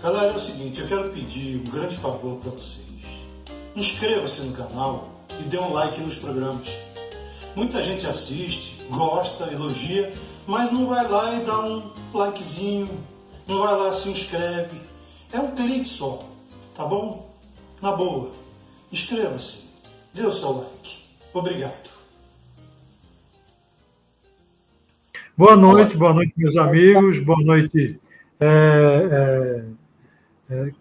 Galera, é o seguinte, eu quero pedir um grande favor para vocês. Inscreva-se no canal e dê um like nos programas. Muita gente assiste, gosta, elogia, mas não vai lá e dá um likezinho, não vai lá e se inscreve. É um clique só, tá bom? Na boa, inscreva-se, dê o seu like. Obrigado. Boa noite, meus amigos, boa noite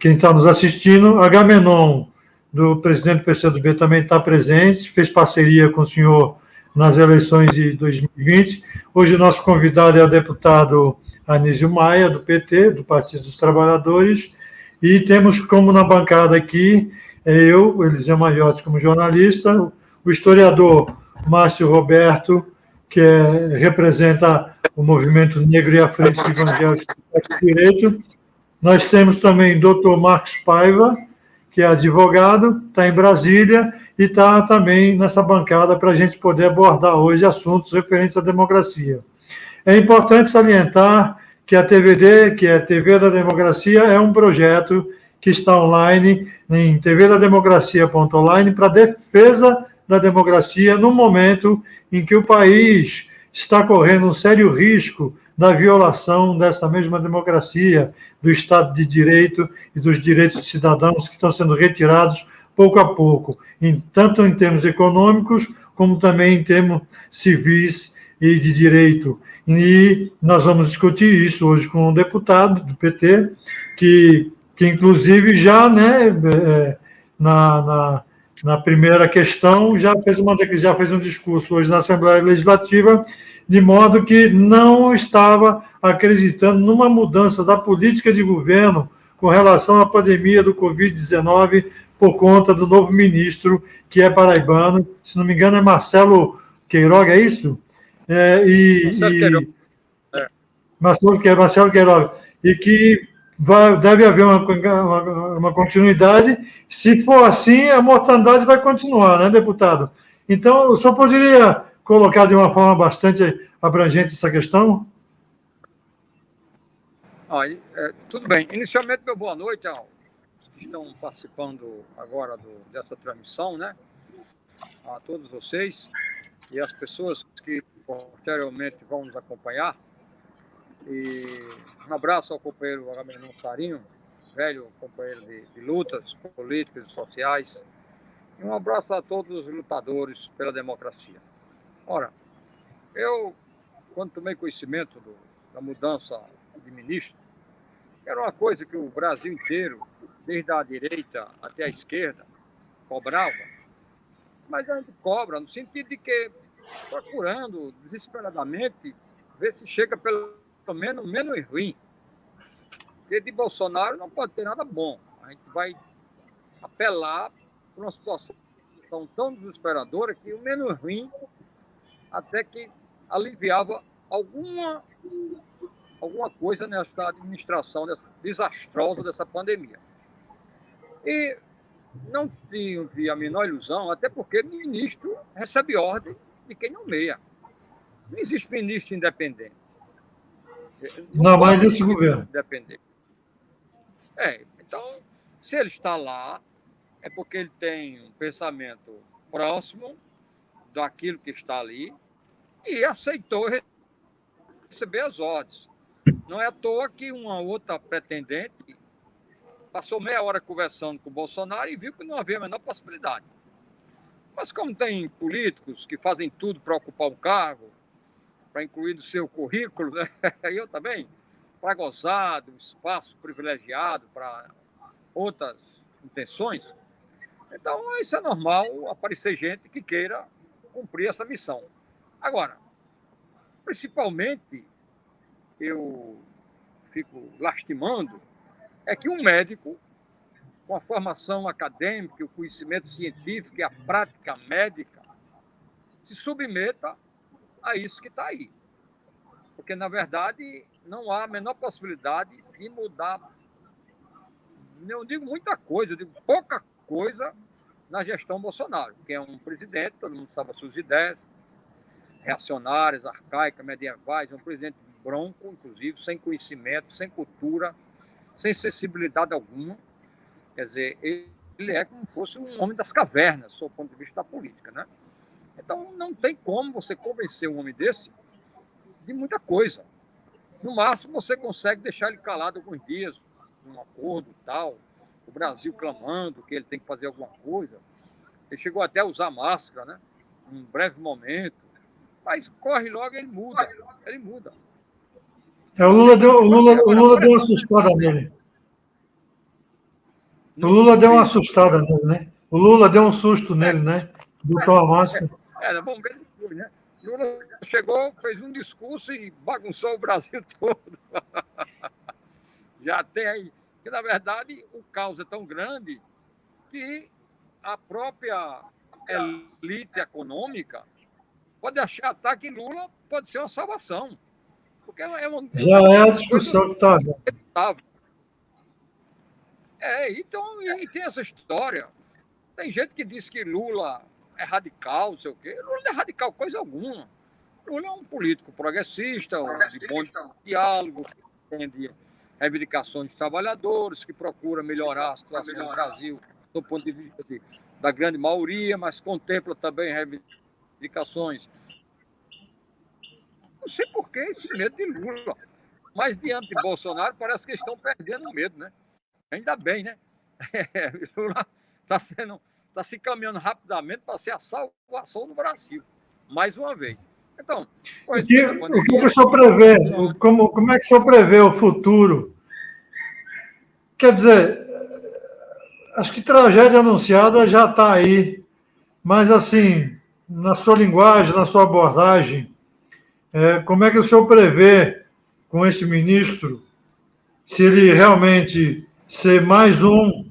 quem está nos assistindo. Agamenon, do presidente do PCdoB, também está presente, fez parceria com o senhor nas eleições de 2020. Hoje o nosso convidado é o deputado Anísio Maia, do PT, do Partido dos Trabalhadores, e temos como na bancada aqui, eu, Eliseu Maiotti, como jornalista, o historiador Márcio Roberto, que representa o Movimento Negro e a Frente Evangélica do Direito. Nós temos também o doutor Marcos Paiva, que é advogado, está em Brasília e está também nessa bancada para a gente poder abordar hoje assuntos referentes à democracia. É importante salientar que a TVD, que é a TV da Democracia, é um projeto que está online em tvdademocracia.online para defesa da democracia no momento em que o país está correndo um sério risco da violação dessa mesma democracia, do Estado de Direito e dos direitos de cidadãos que estão sendo retirados pouco a pouco, tanto em termos econômicos, como também em termos civis e de direito. E nós vamos discutir isso hoje com um deputado do PT, que inclusive já, na primeira questão, já fez um discurso hoje na Assembleia Legislativa, de modo que não estava acreditando numa mudança da política de governo com relação à pandemia do Covid-19 por conta do novo ministro, que é paraibano, se não me engano é Marcelo Queiroga, é isso? Marcelo Queiroga. E que deve haver uma continuidade. Se for assim, a mortandade vai continuar, né, deputado? Então, o senhor poderia colocar de uma forma bastante abrangente essa questão? Tudo bem. Inicialmente, meu boa noite aos que estão participando agora dessa transmissão, né? A todos vocês e as pessoas que posteriormente vão nos acompanhar. E um abraço ao companheiro Agamenon Sarinho, velho companheiro de lutas políticas e sociais. E um abraço a todos os lutadores pela democracia. Ora, eu, quando tomei conhecimento da mudança de ministro, era uma coisa que o Brasil inteiro, desde a direita até a esquerda, cobrava, mas a gente cobra no sentido de que, procurando desesperadamente, ver se chega pelo menos ruim. Porque de Bolsonaro não pode ter nada bom. A gente vai apelar para uma situação tão desesperadora que o menos ruim até que aliviava alguma coisa nessa administração desastrosa dessa pandemia. E não tive a menor ilusão, até porque ministro recebe ordem de quem nomeia. Não existe ministro independente. Não mais esse governo. Independente. Então, se ele está lá, é porque ele tem um pensamento próximo daquilo que está ali e aceitou receber as ordens. Não é à toa que uma outra pretendente passou meia hora conversando com o Bolsonaro e viu que não havia a menor possibilidade. Mas como tem políticos que fazem tudo para ocupar um cargo, para incluir no seu currículo, né? Eu também, para gozar do espaço privilegiado para outras intenções, então isso é normal, aparecer gente que queira cumprir essa missão. Agora, principalmente, eu fico lastimando, é que um médico, com a formação acadêmica, o conhecimento científico e a prática médica, se submeta a isso que está aí. Porque, na verdade, não há a menor possibilidade de mudar, eu digo muita coisa, eu digo pouca coisa na gestão Bolsonaro, que é um presidente, todo mundo sabe as suas ideias, reacionárias, arcaicas, medievais, é um presidente bronco, inclusive, sem conhecimento, sem cultura, sem sensibilidade alguma. Quer dizer, ele é como se fosse um homem das cavernas, do ponto de vista da política, né? Então, não tem como você convencer um homem desse de muita coisa. No máximo, você consegue deixar ele calado alguns dias, num acordo e tal, o Brasil clamando que ele tem que fazer alguma coisa. Ele chegou até a usar máscara, né? Num breve momento. Mas corre logo e ele muda. Ele muda. O Lula deu uma assustada nele. O Lula deu uma assustada nele, né? O Lula deu um susto nele, né? Botou a máscara. Vamos ver depois, né? Lula chegou, fez um discurso e bagunçou o Brasil todo. Já tem aí. Que, na verdade, o caos é tão grande que a própria elite econômica pode achar que Lula pode ser uma salvação. Porque já é a discussão que está havendo. Então, e tem essa história. Tem gente que diz que Lula é radical, não sei o quê. Lula não é radical coisa alguma. Lula é um político progressista, de bom diálogo, que entende reivindicações dos trabalhadores, que procura melhorar a situação do Brasil do ponto de vista da grande maioria, mas contempla também reivindicações. Não sei por que esse medo de Lula. Mas diante de Bolsonaro, parece que estão perdendo o medo, né? Ainda bem, né? Lula está se caminhando rapidamente para ser a salvação do Brasil. Mais uma vez. Então, o que o senhor prevê? Como é que o senhor prevê o futuro? Quer dizer, acho que tragédia anunciada já está aí, mas assim, na sua linguagem, na sua abordagem, como é que o senhor prevê com esse ministro, se ele realmente ser mais um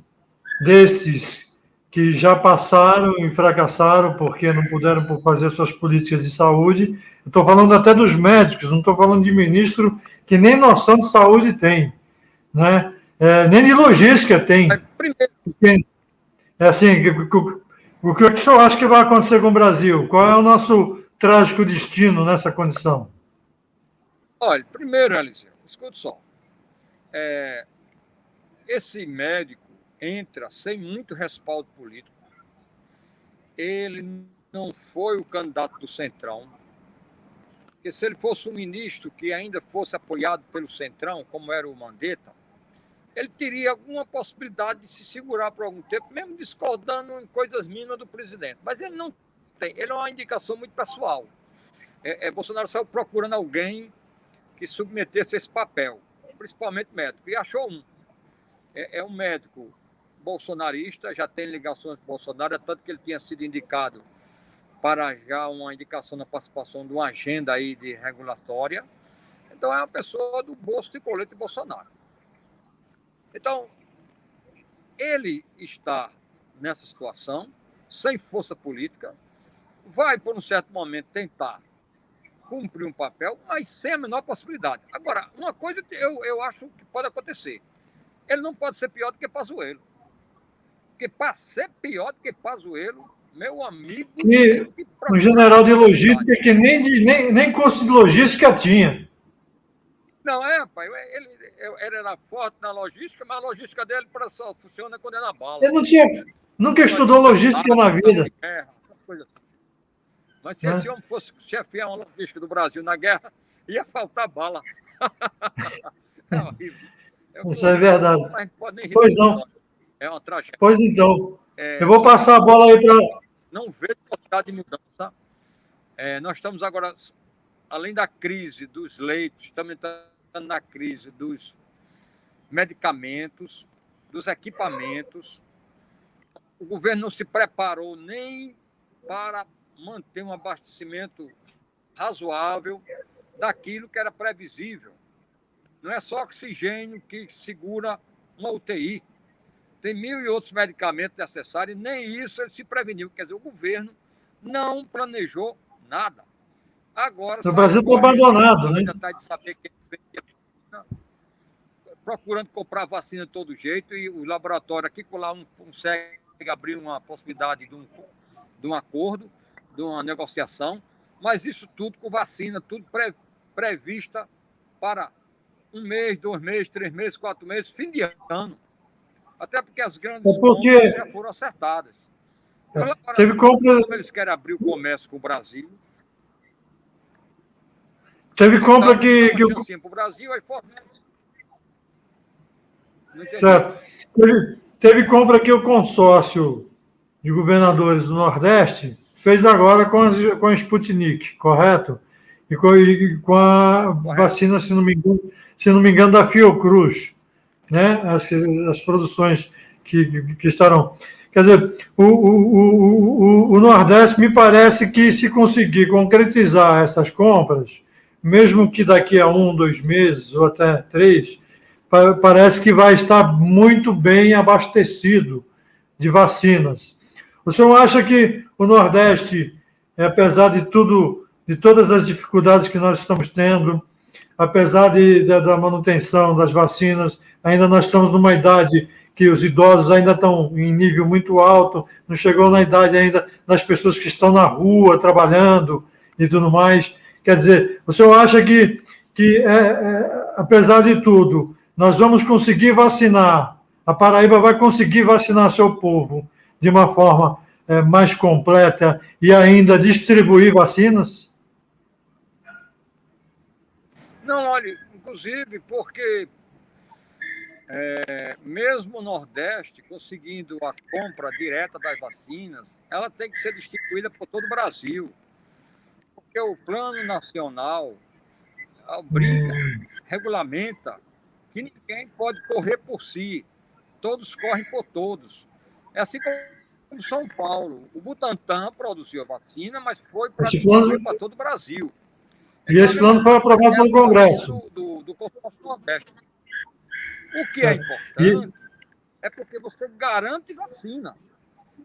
desses que já passaram e fracassaram porque não puderam fazer suas políticas de saúde? Estou falando até dos médicos, não estou falando de ministro que nem noção de saúde tem, né? Nem de logística tem. Assim, o que o senhor acha que vai acontecer com o Brasil? Qual é o nosso trágico destino nessa condição? Olha, primeiro, Eliseu, escuta só. Esse médico entra sem muito respaldo político. Ele não foi o candidato do Centrão. Porque se ele fosse um ministro que ainda fosse apoiado pelo Centrão, como era o Mandetta, ele teria alguma possibilidade de se segurar por algum tempo, mesmo discordando em coisas mínimas do presidente. Mas ele não tem. Ele é uma indicação muito pessoal. Bolsonaro saiu procurando alguém que submetesse esse papel, principalmente médico, e achou um. É um médico bolsonarista, já tem ligações com Bolsonaro, tanto que ele tinha sido indicado para já uma indicação na participação de uma agenda aí de regulatória. Então, é uma pessoa do bolso de colete de Bolsonaro. Então, ele está nessa situação, sem força política, vai, por um certo momento, tentar cumprir um papel, mas sem a menor possibilidade. Agora, uma coisa eu acho que pode acontecer. Ele não pode ser pior do que Pazuello. Porque para ser pior do que Pazuello, meu amigo... E um general de logística que nem curso de logística tinha. Não, pai, ele era forte na logística, mas a logística dele só funciona quando é na bala. Ele nunca estudou logística na vida. Mas se esse homem fosse chefiar uma logística do Brasil na guerra, ia faltar bala. É horrível. Isso é verdade. Pois não. É uma tragédia. Pois então. Eu vou passar a bola aí para... Não vejo possibilidade de mudança. Nós estamos agora, além da crise dos leitos, também estamos na crise dos medicamentos, dos equipamentos. O governo não se preparou nem para manter um abastecimento razoável daquilo que era previsível. Não é só oxigênio que segura uma UTI. Tem 1.000 e outros medicamentos necessários, e nem isso ele se preveniu. Quer dizer, o governo não planejou nada. Agora, o Brasil está abandonado, né? Já está de saber que procurando comprar vacina de todo jeito, e o laboratório aqui lá não consegue abrir uma possibilidade de um acordo, de uma negociação, mas isso tudo com vacina, tudo prevista para 1 mês, 2 meses, 3 meses, 4 meses, fim de ano. Até porque as grandes porque compras já foram acertadas. teve compra, Como eles querem abrir o comércio com o Brasil, teve compra que para o Brasil, aí fornece. Não entendi. certo. Teve compra que o consórcio de governadores do Nordeste fez agora com a Sputnik, correto? E com a vacina, se não me engano, da Fiocruz, né? As produções que estarão. Quer dizer, o Nordeste me parece que, se conseguir concretizar essas compras, mesmo que daqui a 1, 2 meses ou até 3, parece que vai estar muito bem abastecido de vacinas. O senhor acha que o Nordeste, apesar de tudo, de todas as dificuldades que nós estamos tendo, apesar da manutenção das vacinas, ainda nós estamos numa idade que os idosos ainda estão em nível muito alto, não chegou na idade ainda das pessoas que estão na rua trabalhando e tudo mais. Quer dizer, o senhor acha que apesar de tudo, nós vamos conseguir vacinar, a Paraíba vai conseguir vacinar seu povo de uma forma mais completa e ainda distribuir vacinas? Não, olha, inclusive porque mesmo o Nordeste conseguindo a compra direta das vacinas, ela tem que ser distribuída por todo o Brasil. Porque o Plano Nacional obriga, regulamenta que ninguém pode correr por si. Todos correm por todos. É assim como São Paulo. O Butantan produziu a vacina, mas foi para distribuir para todo o Brasil. E esse plano foi aprovado pelo Congresso. Do consórcio Nordeste. O que é importante é porque você garante vacina.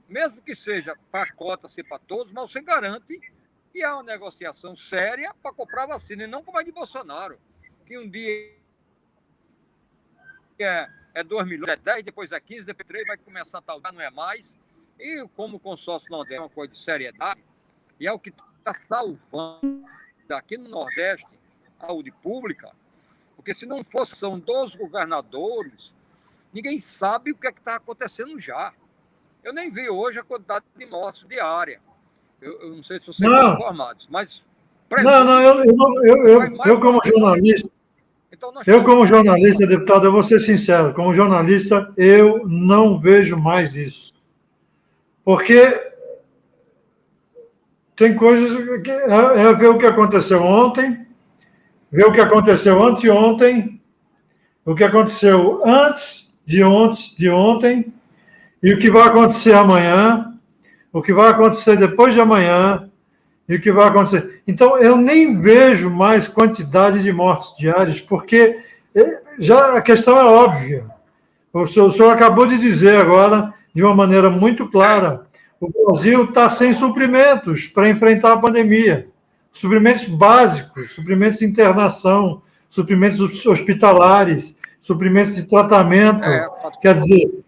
Mesmo que seja para a cota ser para todos, mas você garante que há uma negociação séria para comprar vacina. E não como a de Bolsonaro, que um dia é 2 milhões, é 10, depois é 15, depois 3, vai começar a tal, não é mais. E como o consórcio Nordeste é uma coisa de seriedade, e é o que está salvando aqui no Nordeste a saúde pública, porque se não fosse são dos governadores, ninguém sabe o que é que está acontecendo já. Eu nem vi hoje a quantidade de mortes diária. Eu não sei se vocês estão informados, mas... Eu como jornalista... Então, eu, como jornalista, deputado, eu vou ser sincero, como jornalista, eu não vejo mais isso. Porque tem coisas que ver o que aconteceu ontem, ver o que aconteceu anteontem, o que aconteceu antes de ontem, e o que vai acontecer amanhã, o que vai acontecer depois de amanhã, e o que vai acontecer. Então, eu nem vejo mais quantidade de mortes diárias, porque já a questão é óbvia. O senhor acabou de dizer agora, de uma maneira muito clara, o Brasil está sem suprimentos para enfrentar a pandemia. Suprimentos básicos, suprimentos de internação, suprimentos hospitalares, suprimentos de tratamento. Quer dizer,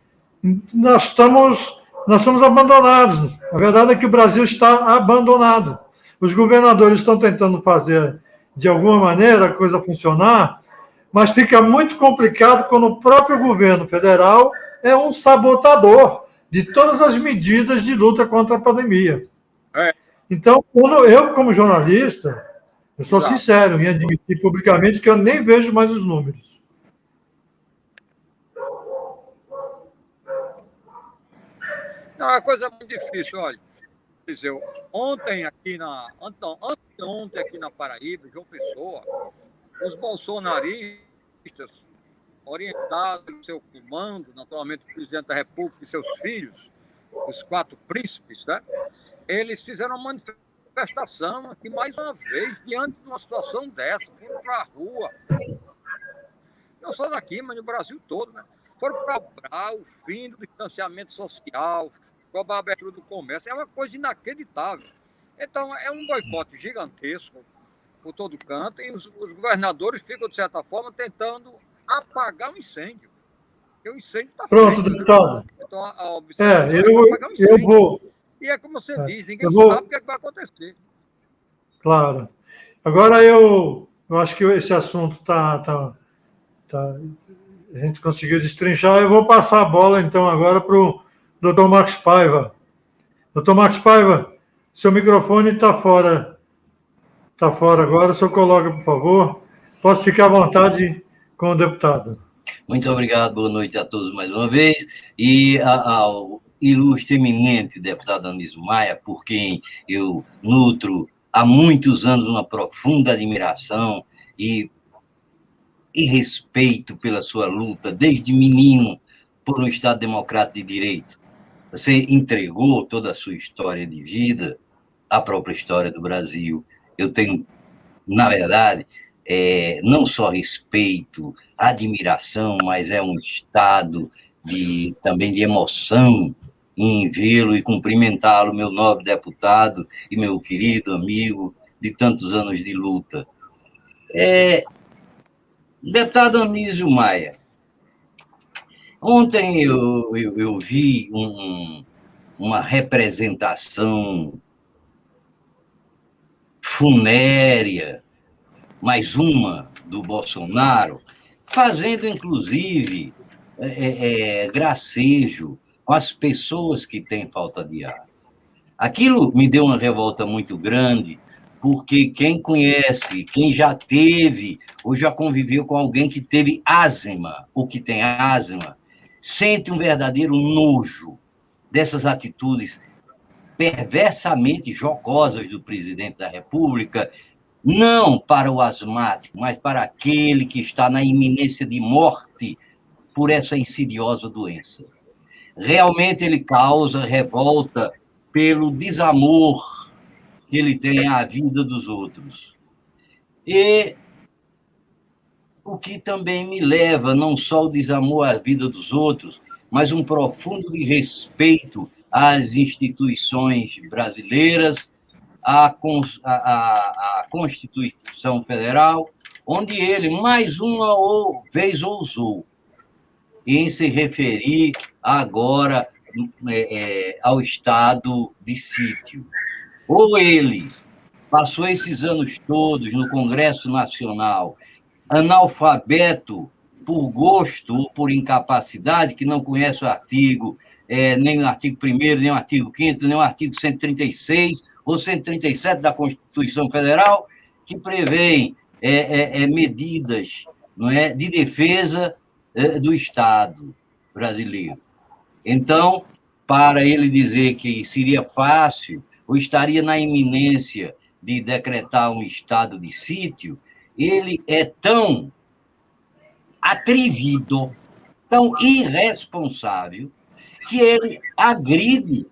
nós somos abandonados. A verdade é que o Brasil está abandonado. Os governadores estão tentando fazer, de alguma maneira, a coisa funcionar, mas fica muito complicado quando o próprio governo federal é um sabotador de todas as medidas de luta contra a pandemia. Então, eu, como jornalista, eu sou sincero em admitir publicamente que eu nem vejo mais os números. Não, é uma coisa muito difícil, olha. Ontem aqui anteontem aqui na Paraíba, João Pessoa, os bolsonaristas, orientados pelo seu comando, naturalmente o presidente da República e seus filhos, os 4 príncipes, né? Eles fizeram uma manifestação aqui mais uma vez, diante de uma situação dessa, foram para a rua. Não só daqui, mas no Brasil todo, né? Foram cobrar o fim do distanciamento social, cobrar a abertura do comércio. É uma coisa inacreditável. Então, é um boicote gigantesco por todo canto, e os governadores ficam, de certa forma, tentando apagar o incêndio. Porque o incêndio está pronto, deputado. Então, a observação é apagar o incêndio. Eu vou... E é como você diz, ninguém sabe o que vai acontecer. Claro. Agora, eu acho que esse assunto está Tá. A gente conseguiu destrinchar. Eu vou passar a bola, então, agora para o doutor Marcos Paiva. Doutor Marcos Paiva, seu microfone está fora. Está fora agora, o senhor coloca, por favor. Posso ficar à vontade com o deputado. Muito obrigado, boa noite a todos mais uma vez. E ao ilustre, eminente deputado Anísio Maia, por quem eu nutro há muitos anos uma profunda admiração e respeito pela sua luta, desde menino, por um Estado democrático de direito. Você entregou toda a sua história de vida, a própria história do Brasil. Eu tenho, na verdade, não só respeito, admiração, mas é um estado também de emoção em vê-lo e cumprimentá-lo, meu nobre deputado e meu querido amigo de tantos anos de luta. Deputado Anísio Maia, ontem eu vi uma representação funérea, mais uma do Bolsonaro, fazendo, inclusive, gracejo com as pessoas que têm falta de ar. Aquilo me deu uma revolta muito grande, porque quem conhece, quem já teve ou já conviveu com alguém que teve asma ou que tem asma, sente um verdadeiro nojo dessas atitudes perversamente jocosas do presidente da República, não para o asmático, mas para aquele que está na iminência de morte por essa insidiosa doença. Realmente ele causa revolta pelo desamor que ele tem à vida dos outros. E o que também me leva, não só o desamor à vida dos outros, mas um profundo respeito às instituições brasileiras, à Constituição Federal, onde ele mais uma vez ousou em se referir agora ao estado de sítio. Ou ele passou esses anos todos no Congresso Nacional analfabeto por gosto ou por incapacidade, que não conhece o artigo, nem o artigo 1º, nem o artigo 5º, nem o artigo 136 ou 137 da Constituição Federal, que prevêem medidas, não é, de defesa do Estado brasileiro. Então, para ele dizer que seria fácil ou estaria na iminência de decretar um estado de sítio, ele é tão atrevido, tão irresponsável, que ele agride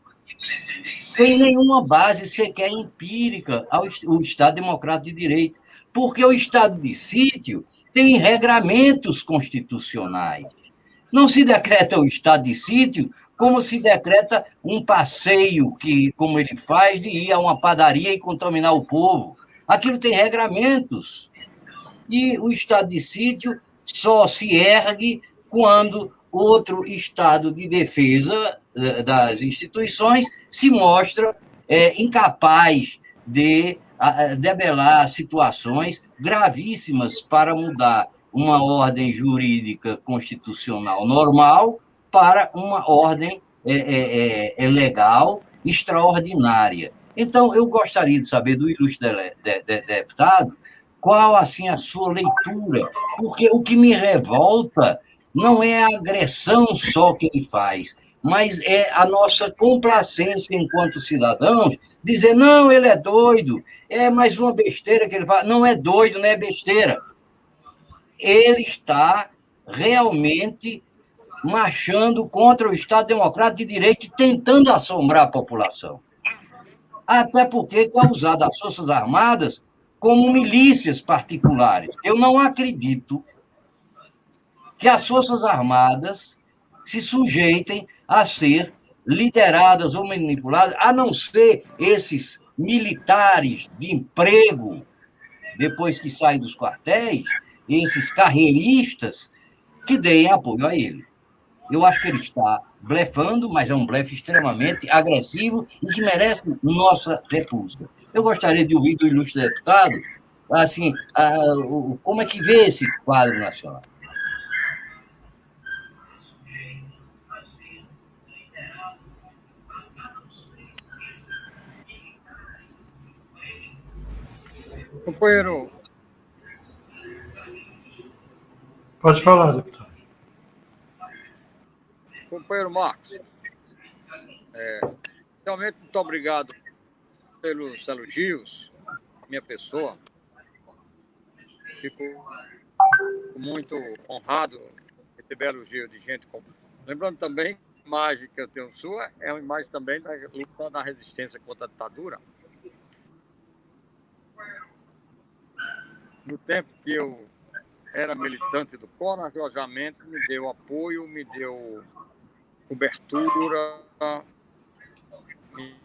sem nenhuma base sequer empírica o Estado Democrático de Direito, porque o estado de sítio tem regramentos constitucionais. Não se decreta o estado de sítio como se decreta um passeio, como ele faz, de ir a uma padaria e contaminar o povo. Aquilo tem regramentos. E o estado de sítio só se ergue quando outro estado de defesa das instituições se mostra incapaz de debelar situações gravíssimas para mudar uma ordem jurídica constitucional normal para uma ordem legal extraordinária. Então, eu gostaria de saber do ilustre deputado qual, assim, a sua leitura, porque o que me revolta não é a agressão só que ele faz, mas é a nossa complacência enquanto cidadãos, dizer, não, ele é doido, é mais uma besteira que ele fala. Não é doido, não é besteira. Ele está realmente marchando contra o Estado Democrático de Direito e tentando assombrar a população. Até porque é usado as Forças Armadas como milícias particulares. Eu não acredito que as Forças Armadas se sujeitem a ser lideradas ou manipuladas, a não ser esses militares de emprego, depois que saem dos quartéis, esses carreiristas que deem apoio a ele. Eu acho que ele está blefando, mas é um blefe extremamente agressivo e que merece nossa repulsa. Eu gostaria de ouvir do ilustre deputado, assim, como é que vê esse quadro nacional? Companheiro, Pode falar, deputado. companheiro Marcos, realmente muito obrigado pelos elogios, minha pessoa. Fico muito honrado de receber elogio de gente como. Lembrando também, a imagem que eu tenho sua é uma imagem também da luta da resistência contra a ditadura. No tempo que eu era militante do CONAS, o alojamento me deu apoio, me deu cobertura, me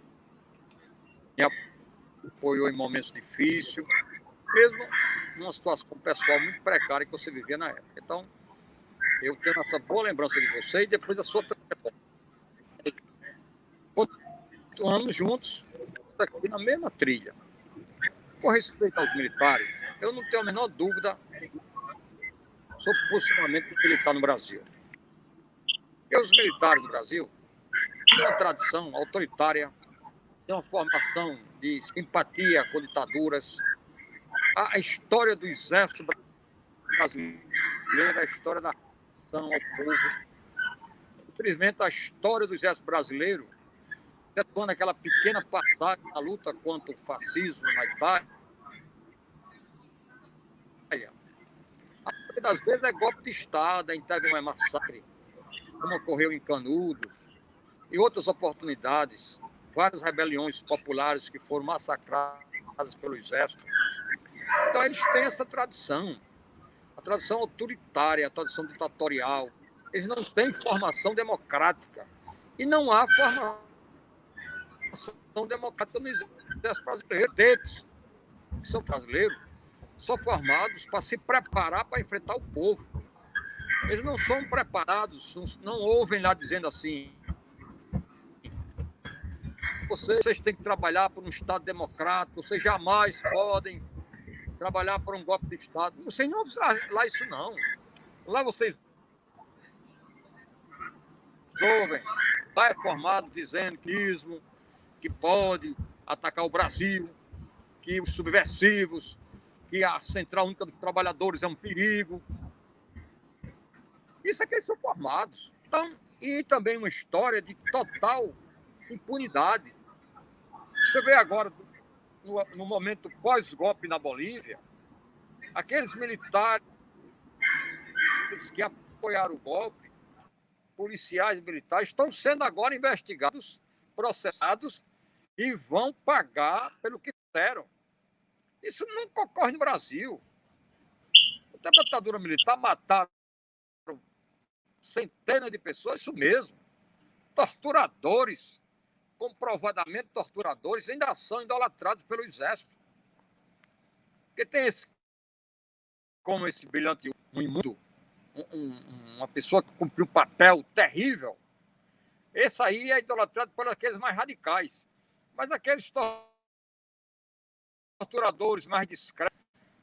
apoiou em momentos difíceis, mesmo numa situação pessoal muito precária que você vivia na época. Então, eu tenho essa boa lembrança de você e depois da sua trajetória. Continuamos juntos, aqui na mesma trilha. Com respeito aos militares, eu não tenho a menor dúvida sobre o posicionamento militar no Brasil. Porque os militares do Brasil têm uma tradição autoritária, têm uma formação de simpatia com ditaduras. A história do exército brasileiro, a história da ação ao povo. Infelizmente, a história do exército brasileiro, excetuando aquela pequena passagem na luta contra o fascismo na Itália, a maioria das vezes é golpe de Estado, teve um massacre, como ocorreu em Canudos, e outras oportunidades, várias rebeliões populares que foram massacradas pelo exército. Então, eles têm essa tradição, a tradição autoritária, a tradição ditatorial. Eles não têm formação democrática. E não há formação democrática no exército brasileiro. Eles, que são brasileiros, são formados para se preparar para enfrentar o povo. Eles não são preparados, não ouvem lá dizendo assim: vocês têm que trabalhar por um Estado democrático, vocês jamais podem trabalhar por um golpe de Estado. Vocês não ouvem lá isso, não. Lá vocês ouvem, está formado dizendo que pode atacar o Brasil, que os subversivos, que a Central Única dos Trabalhadores é um perigo. Isso é que eles são formados. Então, e também uma história de total impunidade. Você vê agora, no momento pós-golpe na Bolívia, aqueles militares que apoiaram o golpe, policiais militares, estão sendo agora investigados, processados e vão pagar pelo que fizeram. Isso nunca ocorre no Brasil. No tempo da ditadura militar, mataram centenas de pessoas, isso mesmo. Torturadores, comprovadamente torturadores, ainda são idolatrados pelo exército. Porque tem como esse brilhante, um imundo, uma pessoa que cumpriu um papel terrível. Esse aí é idolatrado por aqueles mais radicais. Mas aqueles torturadores mais discretos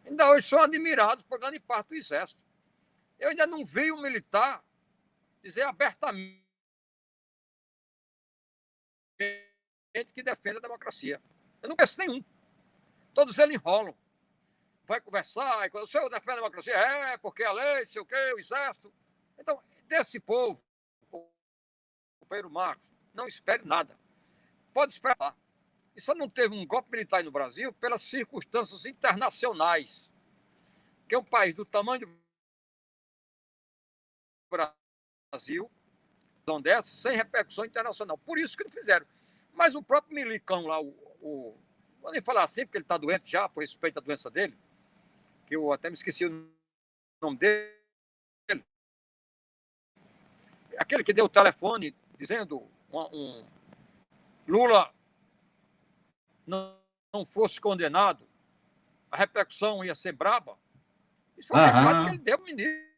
ainda hoje são admirados por grande parte do exército. Eu ainda não vi um militar dizer abertamente que defende a democracia. Eu não conheço nenhum. Todos eles enrolam. Vai conversar, o senhor defende a democracia? É, porque a lei, sei o quê, o exército. Então, desse povo, o companheiro Marcos, não espere nada. Pode esperar. E só não teve um golpe militar no Brasil pelas circunstâncias internacionais. Que é um país do tamanho do Brasil, dessa, sem repercussão internacional. Por isso que não fizeram. Mas o próprio milicão lá, vou nem falar assim, porque ele está doente já, por respeito à doença dele, que eu até me esqueci o nome dele. Aquele que deu o telefone dizendo Lula não fosse condenado, a repercussão ia ser braba. Isso foi o recado que ele deu ao ministro.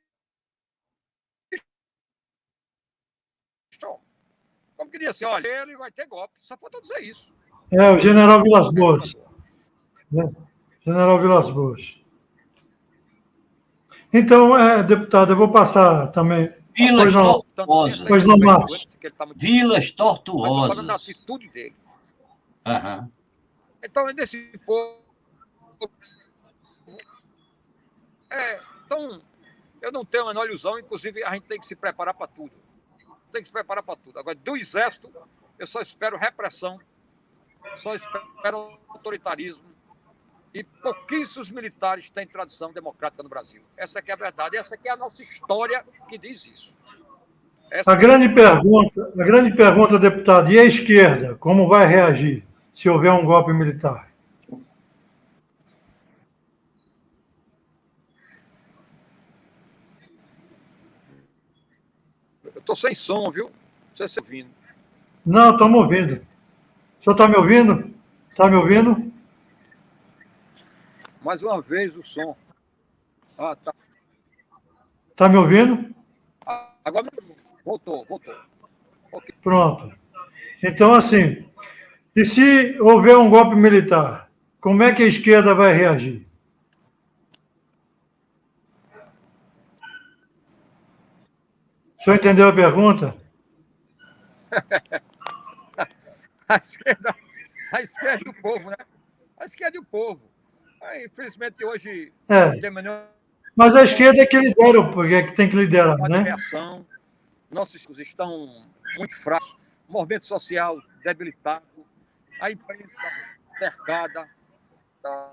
Como que disse, olha, ele vai ter golpe. Só falta dizer isso. É, o general Vilas Boas. General Vilas Boas. Então, deputado, eu vou passar também. Vilas Tortuosas. Pois não, Marcos. Vilas Tortuosas. Falando da atitude dele. Uhum. Então, é desse povo Então, eu não tenho a menor ilusão, inclusive a gente tem que se preparar para tudo. Tem que se preparar para tudo. Agora, do Exército, eu só espero repressão, só espero autoritarismo, e pouquíssimos militares têm tradição democrática no Brasil. Essa que é a verdade, essa que é a nossa história que diz isso. A grande pergunta, deputado, e a esquerda, como vai reagir se houver um golpe militar? Eu estou sem som, viu? Não sei se você está ouvindo. Não, estamos ouvindo. O senhor está me ouvindo? Está me ouvindo? Mais uma vez o som. Tá. Está me ouvindo? Agora voltou. Okay. Pronto. Então, assim, e se houver um golpe militar, como é que a esquerda vai reagir? O senhor entendeu a pergunta? A esquerda e o povo, né? A esquerda e o povo. Infelizmente, hoje... Mas a esquerda é que lidera, porque é que tem que liderar, né? Reação, nossos estão muito fracos, o movimento social debilitado, a imprensa cercada. Então,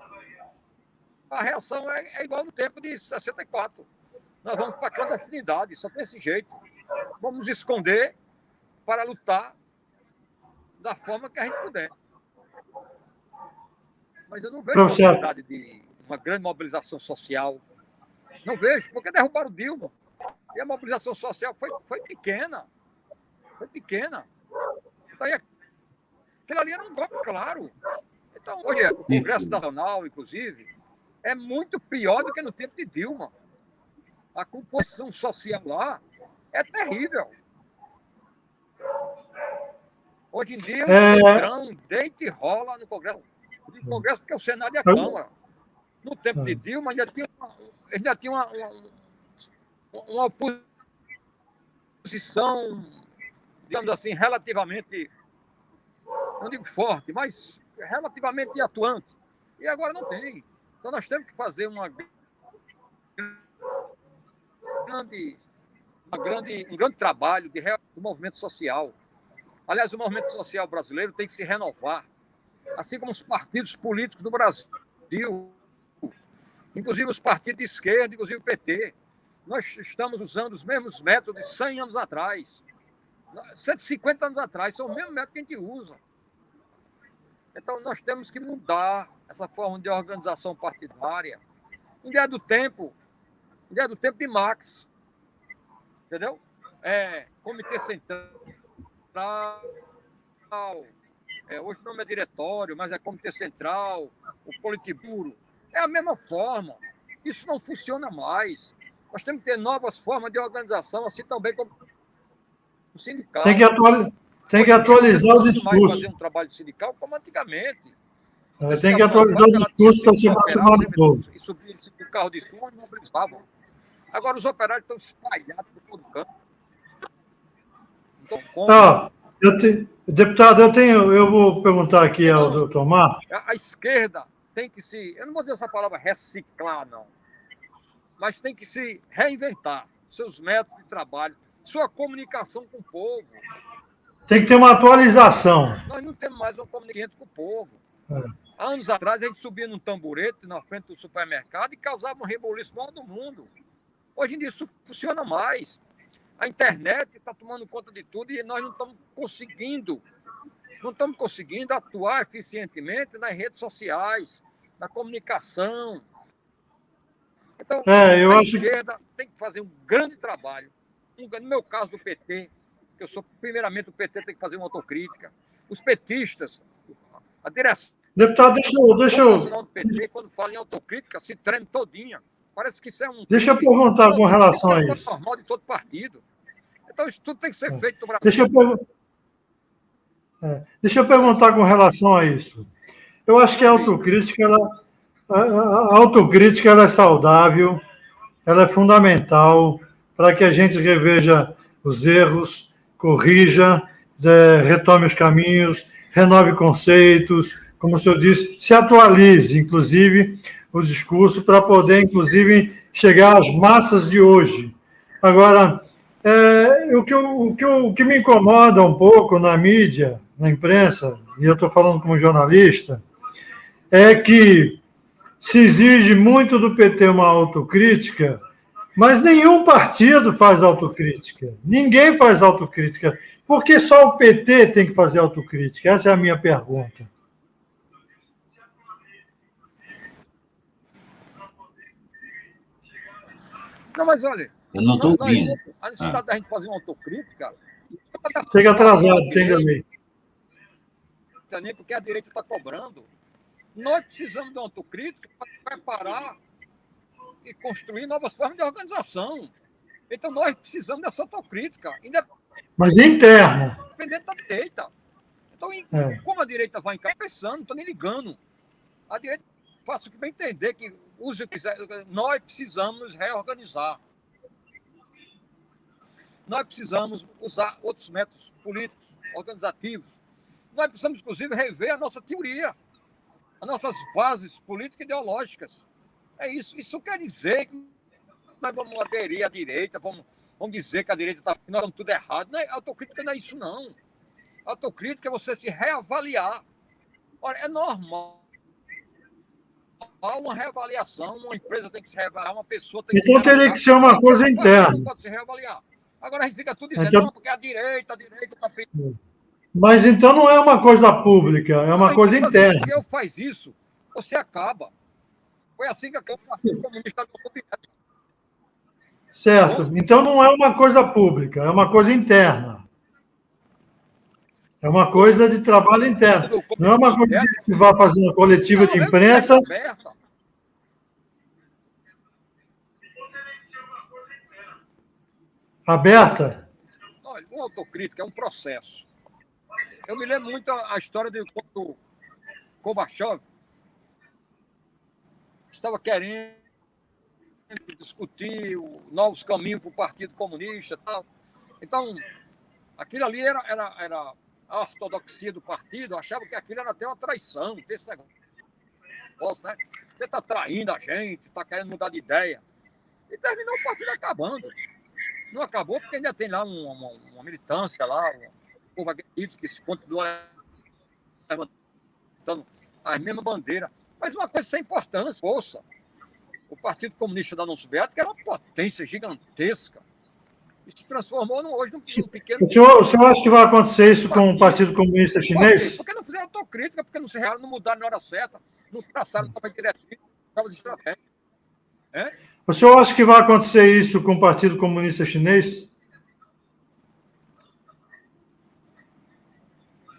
a reação é igual no tempo de 64. Nós vamos para a clandestinidade, só tem esse jeito. Vamos nos esconder para lutar da forma que a gente puder. Mas eu não vejo a possibilidade de uma grande mobilização social. Não vejo, porque derrubaram o Dilma. E a mobilização social foi pequena. Foi pequena. Então, aquilo ali era um golpe claro. Então, hoje, o Congresso Nacional, inclusive, é muito pior do que no tempo de Dilma. A composição social lá é terrível. Hoje em dia, o Centrão deita e rola no Congresso. No Congresso, porque é o Senado e a Câmara. No tempo de Dilma, ainda tinha uma oposição, digamos assim, relativamente, não digo forte, mas relativamente atuante. E agora não tem. Então nós temos que fazer um grande trabalho do movimento social. Aliás, o movimento social brasileiro tem que se renovar, assim como os partidos políticos do Brasil, inclusive os partidos de esquerda, inclusive o PT. Nós estamos usando os mesmos métodos de 100 anos atrás, 150 anos atrás, são os mesmos métodos que a gente usa. Então, nós temos que mudar essa forma de organização partidária. Ideia do tempo de Marx, entendeu? Comitê Central, hoje o nome é diretório, mas é Comitê Central, o Politburo. É a mesma forma. Isso não funciona mais. Nós temos que ter novas formas de organização, assim também como o sindical. Tem que atualizar o discurso. Fazer um trabalho sindical como antigamente. Tem que atualizar o discurso para se aproximar do povo. E subir o carro de som e mobilizavam. Agora os operários estão espalhados por todo canto. Então, deputado, eu vou perguntar aqui ao doutor Marco. A esquerda tem que eu não vou dizer essa palavra reciclar, não, mas tem que se reinventar seus métodos de trabalho, sua comunicação com o povo. Tem que ter uma atualização. Nós não temos mais uma comunicação com o povo. Há anos atrás, a gente subia num tamborete na frente do supermercado e causava um rebuliço maior do mundo. Hoje em dia isso funciona mais. A internet está tomando conta de tudo e nós não estamos conseguindo atuar eficientemente nas redes sociais, na comunicação. Então, a esquerda tem que fazer um grande trabalho. No meu caso do PT, que eu sou, primeiramente, o PT tem que fazer uma autocrítica. Os petistas, a direção... Deputado, deixa eu... do PT, quando fala em autocrítica, se treme todinha. Parece que isso é um... Deixa eu perguntar com relação a isso. Normal de todo partido. Então, isso tudo tem que ser feito no Brasil. Deixa eu perguntar com relação a isso. Eu acho que a autocrítica ela é saudável, ela é fundamental para que a gente reveja os erros, corrija, retome os caminhos, renove conceitos, como o senhor disse, se atualize, inclusive, o discurso para poder, inclusive, chegar às massas de hoje. Agora, o que me incomoda um pouco na mídia, na imprensa, e eu estou falando como jornalista, é que se exige muito do PT uma autocrítica, mas nenhum partido faz autocrítica. Ninguém faz autocrítica. Por que só o PT tem que fazer autocrítica? Essa é a minha pergunta. Não, mas olha, Eu não estou ouvindo. a necessidade da gente fazer uma autocrítica. Chega atrasado, entenda bem. Nem porque a direita está cobrando. Nós precisamos de uma autocrítica para preparar e construir novas formas de organização. Então, nós precisamos dessa autocrítica, Mas interna. independente da direita. Então, como a direita vai encabeçando, não estou nem ligando. A direita faça o que vai entender, que use o que quiser. Nós precisamos nos reorganizar. Nós precisamos usar outros métodos políticos, organizativos. Nós precisamos, inclusive, rever a nossa teoria, as nossas bases políticas e ideológicas. É isso. Isso quer dizer que nós vamos aderir à direita, vamos dizer que a direita está nós estamos tudo errado. Não é, autocrítica não é isso, não. Autocrítica é você se reavaliar. Ora, é normal uma reavaliação, uma empresa tem que se reavaliar, uma pessoa tem que se reavaliar. Então teria que ser uma coisa interna. Não pode se reavaliar. Agora a gente fica tudo dizendo, não, porque a direita está... Mas então não é uma coisa pública, é uma coisa interna. Se eu faz isso, você acaba. Foi assim que o Partido Comunista do Certo. Então não é uma coisa pública, é uma coisa interna. É uma coisa de trabalho interno. Não é uma coisa que vai fazer uma coletiva de imprensa. Aberta? Olha, uma autocrítica é um processo. Eu me lembro muito a história de quando Gorbachev estava querendo discutir novos caminhos para o Partido Comunista e tal. Então, aquilo ali era a ortodoxia do partido, achava que aquilo era até uma traição, ter esse negócio, né? Você está traindo a gente, está querendo mudar de ideia. E terminou o partido acabando. Não acabou porque ainda tem lá uma militância lá, um povo aguerrido que continua levantando as mesmas bandeiras. Mas uma coisa sem importância, força. O Partido Comunista da União Soviética era uma potência gigantesca. Isso se transformou hoje num pequeno... O senhor acha que vai acontecer isso com o Partido Comunista Chinês? Porque não fizeram autocrítica, porque não se rearam, não mudaram na hora certa, não traçaram novas diretivas, novas estratégias. O senhor acha que vai acontecer isso com o Partido Comunista Chinês?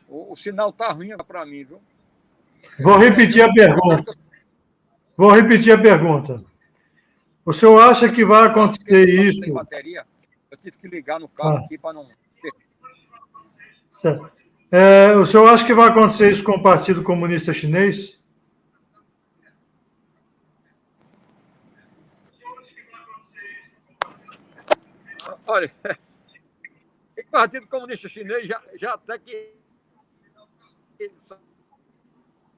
O sinal está ruim para mim, viu? Vou repetir a pergunta. O senhor acha que vai acontecer isso? Sem bateria, eu tive que ligar no carro aqui para não... Certo. O senhor acha que vai acontecer isso com o Partido Comunista Chinês? Olha, o Partido Comunista Chinês já até que...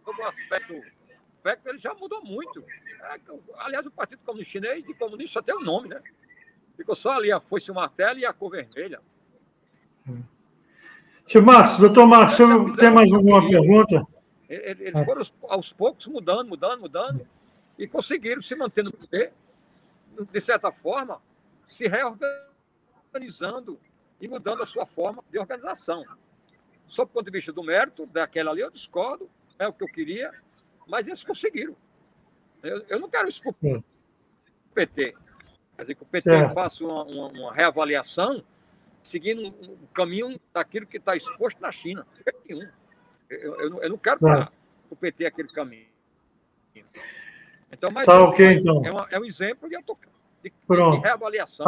Sobre o aspecto, ele já mudou muito. Aliás, o Partido Comunista Chinês, de comunista, só tem o nome, né? Ficou só ali a foice, o martelo e a cor vermelha. Doutor Marcos, o senhor tem mais alguma pergunta? Eles foram aos poucos mudando, e conseguiram se manter no poder, de certa forma, se reorganizando e mudando a sua forma de organização. Sob o ponto de vista do mérito, daquela ali eu discordo, é o que eu queria, mas eles conseguiram. Eu não quero isso para o PT. Quer dizer, que o PT faça uma reavaliação seguindo um caminho daquilo que está exposto na China. Eu não quero para o PT aquele caminho. Então, mas então. É um exemplo de reavaliação.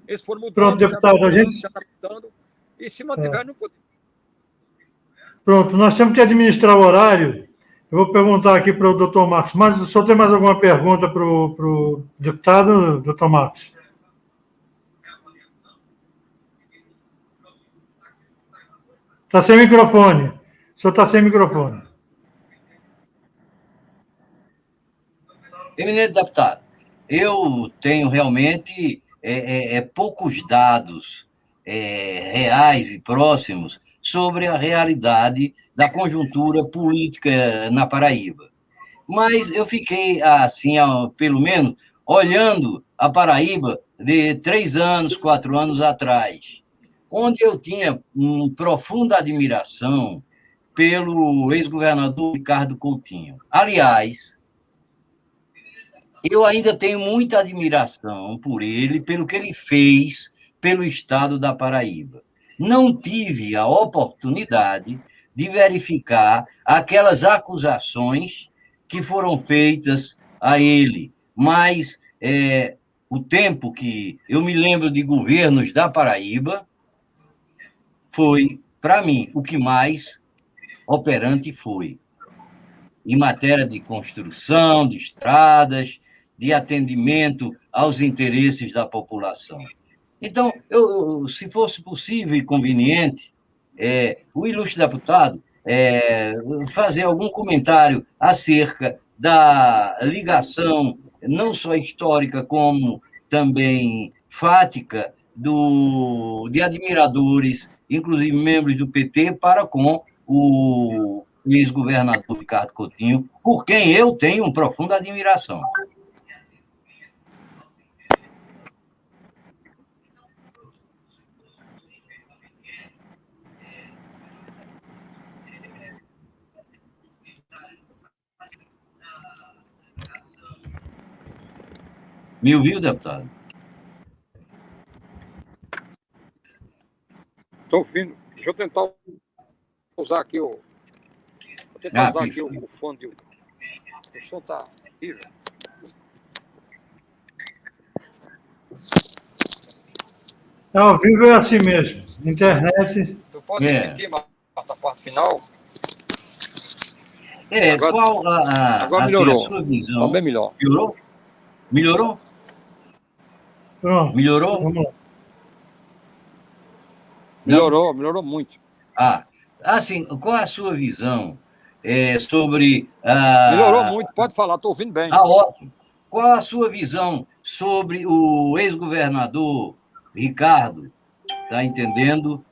Eles foram mudando, pronto, deputado, se adaptando e se mantiveram no poder. Pronto, nós temos que administrar o horário. Eu vou perguntar aqui para o doutor Marcos, mas o senhor tem mais alguma pergunta para o deputado, doutor Marcos? Está sem microfone. O senhor está sem microfone. Eminente deputado, eu tenho realmente poucos dados reais e próximos sobre a realidade da conjuntura política na Paraíba. Mas eu fiquei, assim, pelo menos, olhando a Paraíba de 3 anos, 4 anos atrás, onde eu tinha uma profunda admiração pelo ex-governador Ricardo Coutinho. Aliás, eu ainda tenho muita admiração por ele, pelo que ele fez pelo estado da Paraíba. Não tive a oportunidade de verificar aquelas acusações que foram feitas a ele, mas o tempo que eu me lembro de governos da Paraíba foi, para mim, o que mais operante foi em matéria de construção de estradas, de atendimento aos interesses da população. Então, se fosse possível e conveniente, o ilustre deputado fazer algum comentário acerca da ligação, não só histórica, como também fática, de admiradores, inclusive membros do PT, para com o ex-governador Ricardo Coutinho, por quem eu tenho uma profunda admiração. Me ouviu, deputado? Estou ouvindo. Deixa eu tentar usar aqui o... Vou tentar usar aqui o fone. O som está horrível. Ao vivo é assim mesmo. Internet. Tu pode repetir a parte final? Agora melhorou. A sua visão? Está bem melhor. Melhorou? Melhorou? Pronto. Melhorou? Vamos lá. Melhorou muito. Assim, qual a sua visão sobre... Melhorou muito, pode falar, estou ouvindo bem. Ótimo. Qual a sua visão sobre o ex-governador Ricardo? Está entendendo?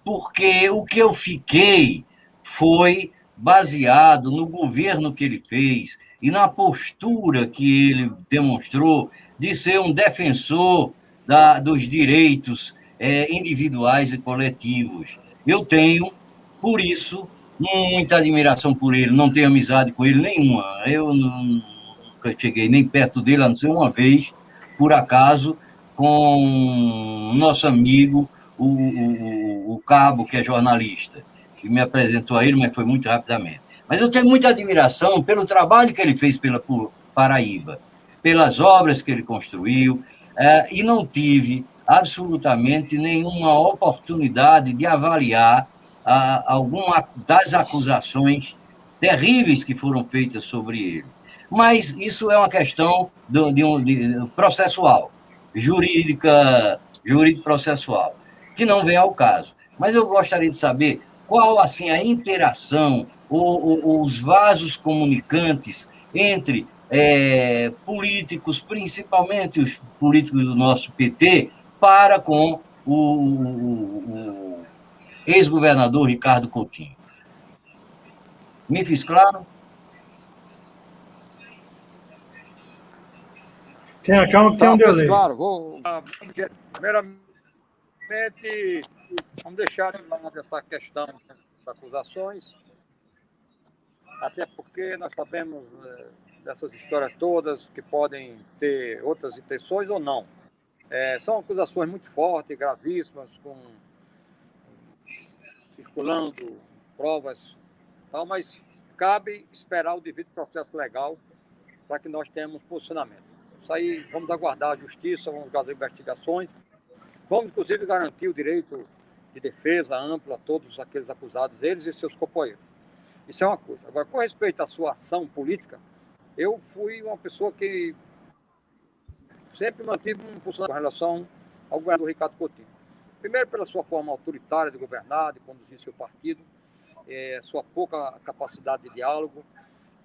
Porque o que eu fiquei foi baseado no governo que ele fez e na postura que ele demonstrou de ser um defensor dos direitos individuais e coletivos. Eu tenho, por isso, muita admiração por ele, não tenho amizade com ele nenhuma. Eu nunca cheguei nem perto dele, a não ser uma vez, por acaso, com nosso amigo, o Cabo, que é jornalista, que me apresentou a ele, mas foi muito rapidamente. Mas eu tenho muita admiração pelo trabalho que ele fez por Paraíba, pelas obras que ele construiu, e não tive absolutamente nenhuma oportunidade de avaliar alguma das acusações terríveis que foram feitas sobre ele. Mas isso é uma questão processual, jurídico-processual, que não vem ao caso. Mas eu gostaria de saber qual assim, a interação, os vasos comunicantes entre políticos, principalmente os políticos do nosso PT, para com o ex-governador Ricardo Coutinho. Me fiz claro? Tenha calma que tem um delay. Claro, primeiramente, vamos deixar de lado essa questão das acusações, até porque nós sabemos dessas histórias todas que podem ter outras intenções ou não. São acusações muito fortes, gravíssimas, circulando provas, tal, mas cabe esperar o devido processo legal para que nós tenhamos posicionamento. Isso aí, vamos aguardar a justiça, vamos fazer investigações, vamos inclusive garantir o direito de defesa ampla a todos aqueles acusados, eles e seus companheiros. Isso é uma coisa. Agora, com respeito à sua ação política, eu fui uma pessoa que sempre mantive um posicionamento com relação ao governador Ricardo Coutinho. Primeiro, pela sua forma autoritária de governar, de conduzir seu partido, sua pouca capacidade de diálogo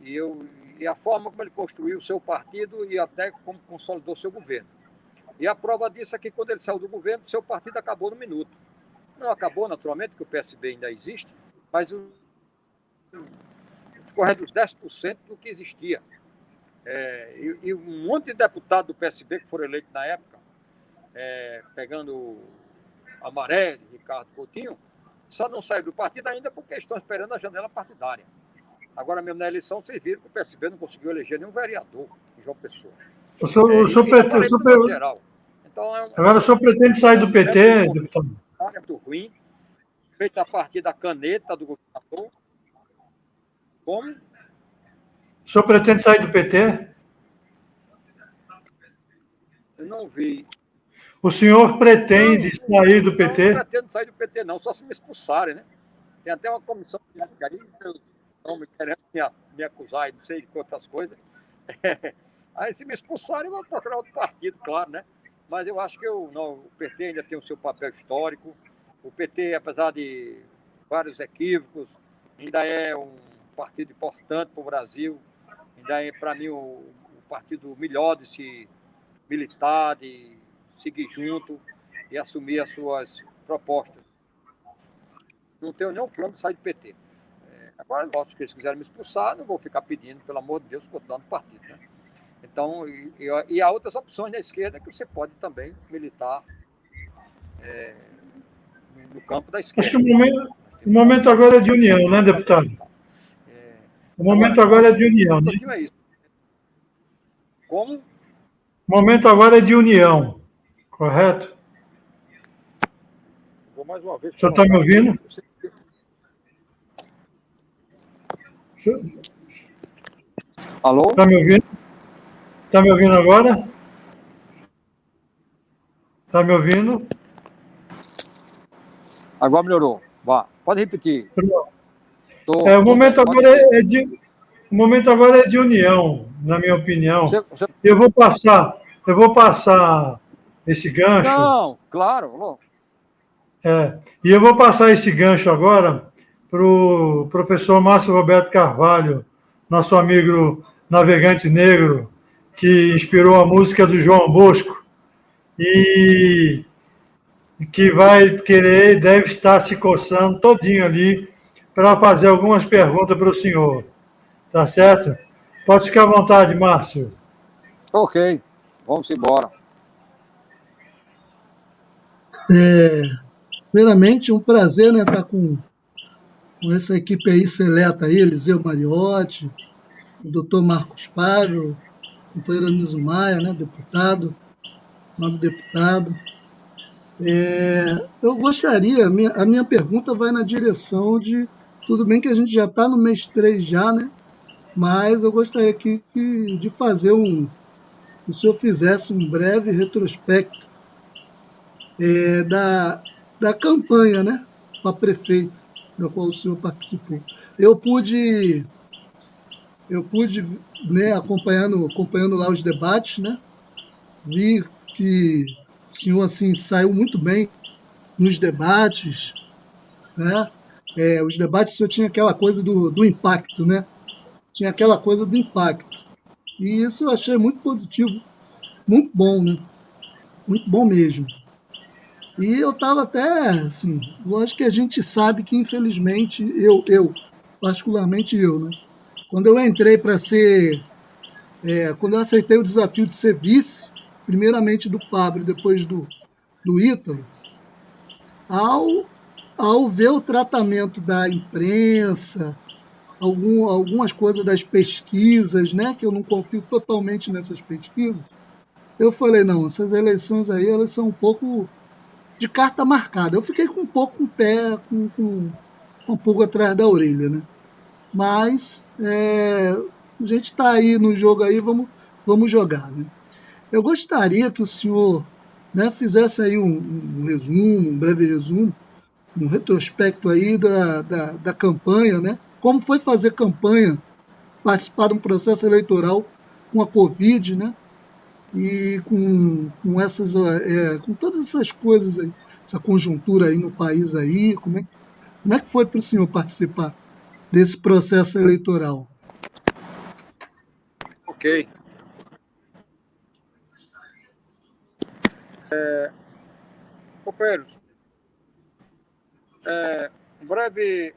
E a forma como ele construiu o seu partido e até como consolidou seu governo. E a prova disso é que quando ele saiu do governo, seu partido acabou no minuto. Não acabou, naturalmente, que o PSB ainda existe, mas corre dos 10% do que existia. E um monte de deputados do PSB que foram eleitos na época, pegando Amaré, Ricardo Coutinho, só não saíram do partido ainda porque estão esperando a janela partidária. Agora mesmo na eleição, vocês viram que o PSB não conseguiu eleger nenhum vereador em João Pessoa. Então, agora o senhor pretende sair do PT, deputado? É muito ruim, feito a partir da caneta do governador. Como? O senhor pretende sair do PT? Eu não vi. O senhor pretende sair do PT? Não pretendo sair do PT, não, só se me expulsarem, né? Tem até uma comissão de aí, não me querendo me acusar e não sei de quantas coisas. Aí, se me expulsarem, eu vou procurar outro partido, claro, né? Mas eu acho que o PT ainda tem o seu papel histórico. O PT, apesar de vários equívocos, ainda é um partido importante para o Brasil. Ainda é, para mim, o partido melhor de se militar, de seguir junto e assumir as suas propostas. Não tenho nenhum plano de sair do PT. Agora, lógico que eles quiserem me expulsar, não vou ficar pedindo, pelo amor de Deus, continuar no partido, né? Então, e há outras opções na esquerda que você pode também militar no campo da esquerda. Acho que o momento agora é de união, né, deputado? O momento agora é de união, né? É isso. Como? O momento agora é de união, correto? Vou mais uma vez. O senhor está me ouvindo? Alô? Está me ouvindo? Está me ouvindo agora? Está me ouvindo? Agora melhorou. Vá, pode repetir. O momento agora é de união, na minha opinião. Eu vou passar esse gancho. Não, claro. E eu vou passar esse gancho agora para o professor Márcio Roberto Carvalho, nosso amigo navegante negro, que inspirou a música do João Bosco e que vai querer, deve estar se coçando todinho ali para fazer algumas perguntas para o senhor. Tá certo? Pode ficar à vontade, Márcio. Ok, vamos embora. Primeiramente, um prazer, né, estar com essa equipe aí seleta aí, Eliseu Mariotti, o doutor Marcos Pávio, o companheiro Anísio Maia, né, deputado, nobre deputado. Eu gostaria, a minha pergunta vai na direção de, tudo bem que a gente já está no mês 3 já, né, mas eu gostaria aqui de fazer que o senhor fizesse um breve retrospecto da campanha, né, para prefeito, da qual o senhor participou. Eu pude né, acompanhando lá os debates, né, vi que o senhor assim, saiu muito bem nos debates, né, os debates o senhor tinha aquela coisa do impacto, né, tinha aquela coisa do impacto, e isso eu achei muito positivo, muito bom, né, muito bom mesmo. E eu estava até, assim, lógico que a gente sabe que, infelizmente, particularmente eu, né? Quando eu entrei para ser, quando eu aceitei o desafio de ser vice, primeiramente do Pablo, depois do Ítalo, ao ver o tratamento da imprensa, algumas coisas das pesquisas, né? Que eu não confio totalmente nessas pesquisas, eu falei, não, essas eleições aí, elas são um pouco de carta marcada. Eu fiquei com um pouco com o pé, com um pouco atrás da orelha, né? Mas a gente está aí no jogo aí, vamos jogar, né? Eu gostaria que o senhor, né, fizesse aí um resumo, um breve resumo, um retrospecto aí da campanha, né? Como foi fazer campanha, participar de um processo eleitoral com a Covid, né? E com todas essas coisas aí, essa conjuntura aí no país aí, como é que foi para o senhor participar desse processo eleitoral? Ok. Companheiros, um breve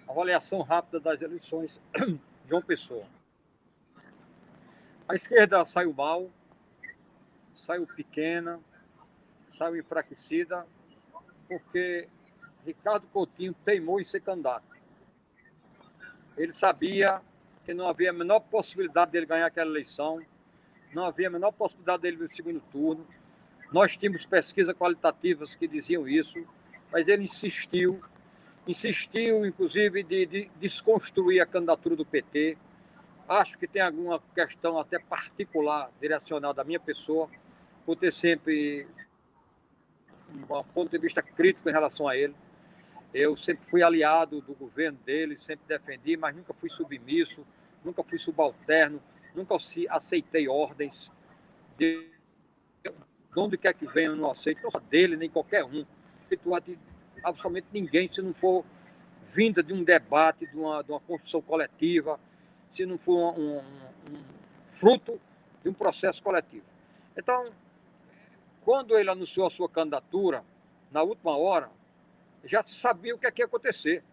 avaliação rápida das eleições de João Pessoa. A esquerda saiu mal, saiu pequena, saiu enfraquecida, porque Ricardo Coutinho teimou em ser candidato. Ele sabia que não havia a menor possibilidade dele ganhar aquela eleição, não havia a menor possibilidade dele no segundo turno. Nós tínhamos pesquisas qualitativas que diziam isso, mas ele insistiu, inclusive, de desconstruir a candidatura do PT. Acho que tem alguma questão até particular, direcionada à minha pessoa, por ter sempre um ponto de vista crítico em relação a ele. Eu sempre fui aliado do governo dele, sempre defendi, mas nunca fui submisso, nunca fui subalterno, nunca aceitei ordens. De onde quer que venha, eu não aceito, não só dele, nem qualquer um. Não aceito de absolutamente ninguém, se não for vinda de um debate, de uma construção coletiva, se não for um fruto de um processo coletivo. Então, quando ele anunciou a sua candidatura, na última hora, já se sabia o que ia acontecer.